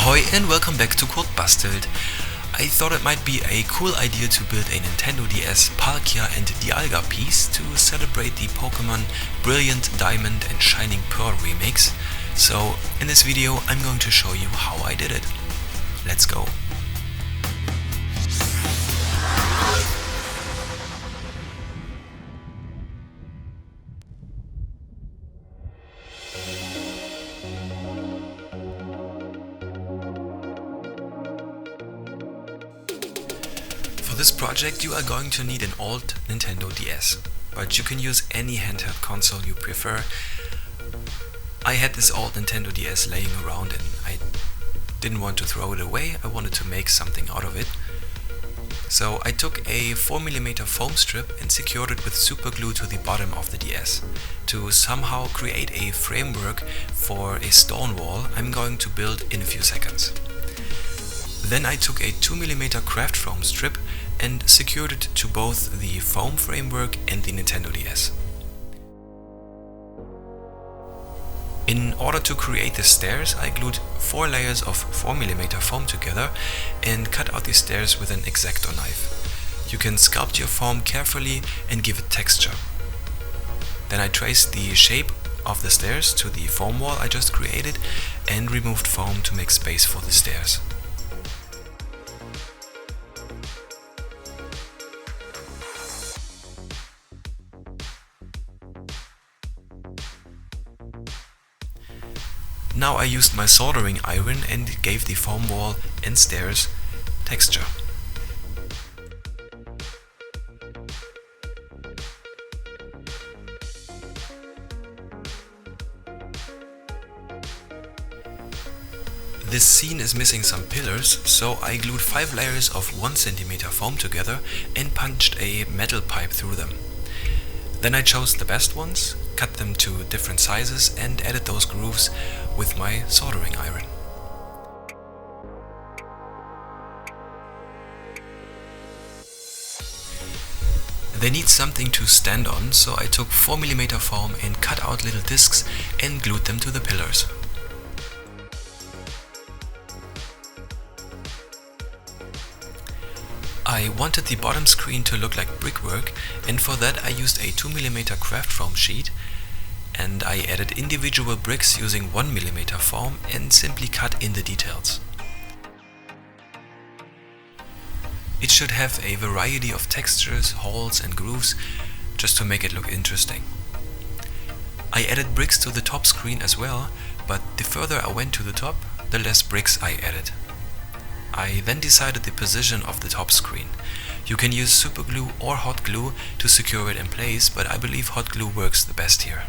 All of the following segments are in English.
Ahoy and welcome back to Code Bastelt. I thought it might be a cool idea to build a Nintendo DS Palkia and DIALGA piece to celebrate the Pokémon Brilliant Diamond and Shining Pearl remakes. So in this video I'm going to show you how I did it. Let's go. For this project you are going to need an old Nintendo DS, but you can use any handheld console you prefer. I had this old Nintendo DS laying around and I didn't want to throw it away, I wanted to make something out of it. So I took a 4mm foam strip and secured it with super glue to the bottom of the DS to somehow create a framework for a stone wall I'm going to build in a few seconds. Then I took a 2mm craft foam strip and secured it to both the foam framework and the Nintendo DS. In order to create the stairs, I glued 4 layers of 4mm foam together and cut out the stairs with an X-Acto knife. You can sculpt your foam carefully and give it texture. Then I traced the shape of the stairs to the foam wall I just created and removed foam to make space for the stairs. Now I used my soldering iron and gave the foam wall and stairs texture. This scene is missing some pillars, so I glued 5 layers of 1cm foam together and punched a metal pipe through them. Then I chose the best ones, cut them to different sizes and added those grooves with my soldering iron. They need something to stand on, so I took 4mm foam and cut out little discs and glued them to the pillars. I wanted the bottom screen to look like brickwork, and for that I used a 2mm craft foam sheet, and I added individual bricks using 1mm foam and simply cut in the details. It should have a variety of textures, holes and grooves just to make it look interesting. I added bricks to the top screen as well, but the further I went to the top, the less bricks I added. I then decided the position of the top screen. You can use super glue or hot glue to secure it in place, but I believe hot glue works the best here.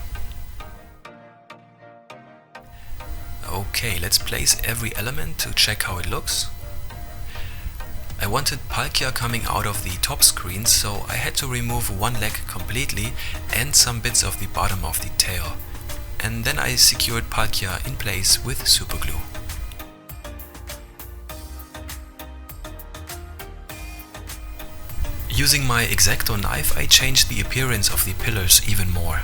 Okay, let's place every element to check how it looks. I wanted Palkia coming out of the top screen, so I had to remove one leg completely and some bits of the bottom of the tail. And then I secured Palkia in place with super glue. Using my X-Acto knife, I changed the appearance of the pillars even more.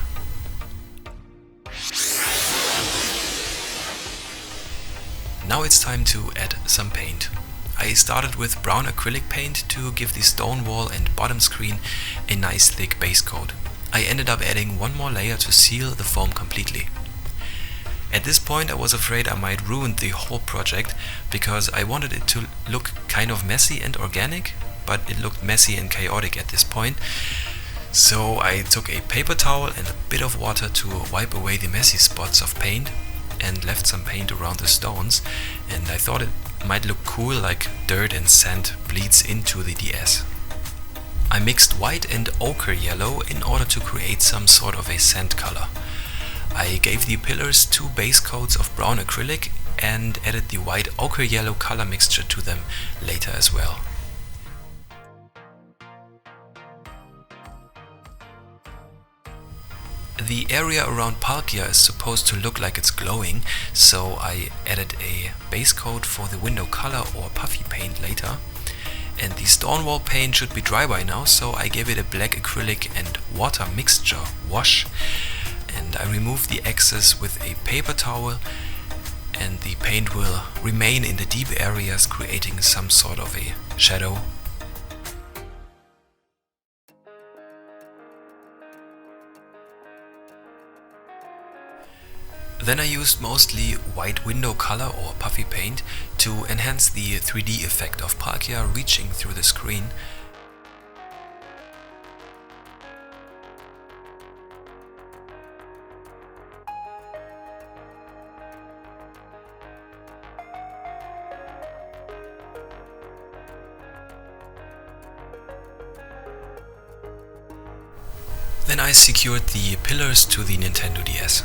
Now it's time to add some paint. I started with brown acrylic paint to give the stone wall and bottom screen a nice thick base coat. I ended up adding one more layer to seal the foam completely. At this point I was afraid I might ruin the whole project because I wanted it to look kind of messy and organic, but it looked messy and chaotic at this point. So I took a paper towel and a bit of water to wipe away the messy spots of paint and left some paint around the stones, and I thought it might look cool like dirt and sand bleeds into the DS. I mixed white and ochre yellow in order to create some sort of a sand color. I gave the pillars 2 base coats of brown acrylic and added the white ochre yellow color mixture to them later as well. The area around Palkia is supposed to look like it's glowing, so I added a base coat for the window color or puffy paint later. And the stone wall paint should be dry by now, so I gave it a black acrylic and water mixture wash. And I removed the excess with a paper towel and the paint will remain in the deep areas, creating some sort of a shadow. Then I used mostly white window color or puffy paint to enhance the 3D effect of Palkia reaching through the screen. Then I secured the pillars to the Nintendo DS.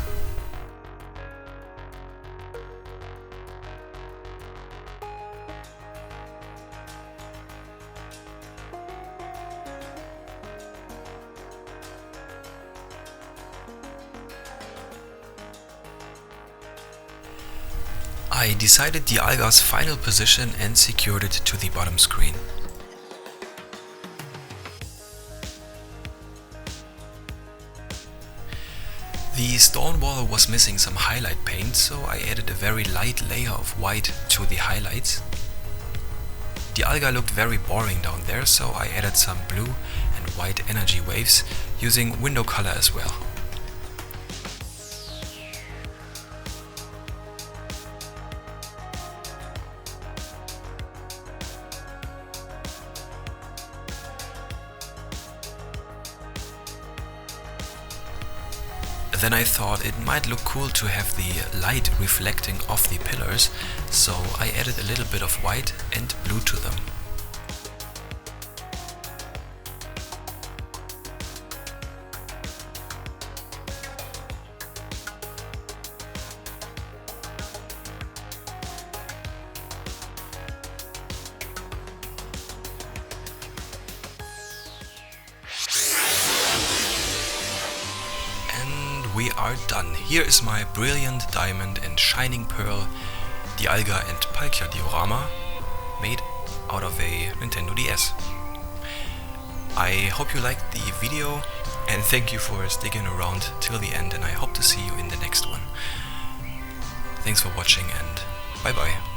I decided DIALGA's final position and secured it to the bottom screen. The stone wall was missing some highlight paint, so I added a very light layer of white to the highlights. DIALGA looked very boring down there, so I added some blue and white energy waves using window color as well. Then I thought it might look cool to have the light reflecting off the pillars, so I added a little bit of white and blue to them. We are done. Here is my brilliant diamond and shining pearl DIALGA and Palkia Diorama made out of a Nintendo DS. I hope you liked the video and thank you for sticking around till the end, and I hope to see you in the next one. Thanks for watching and bye bye.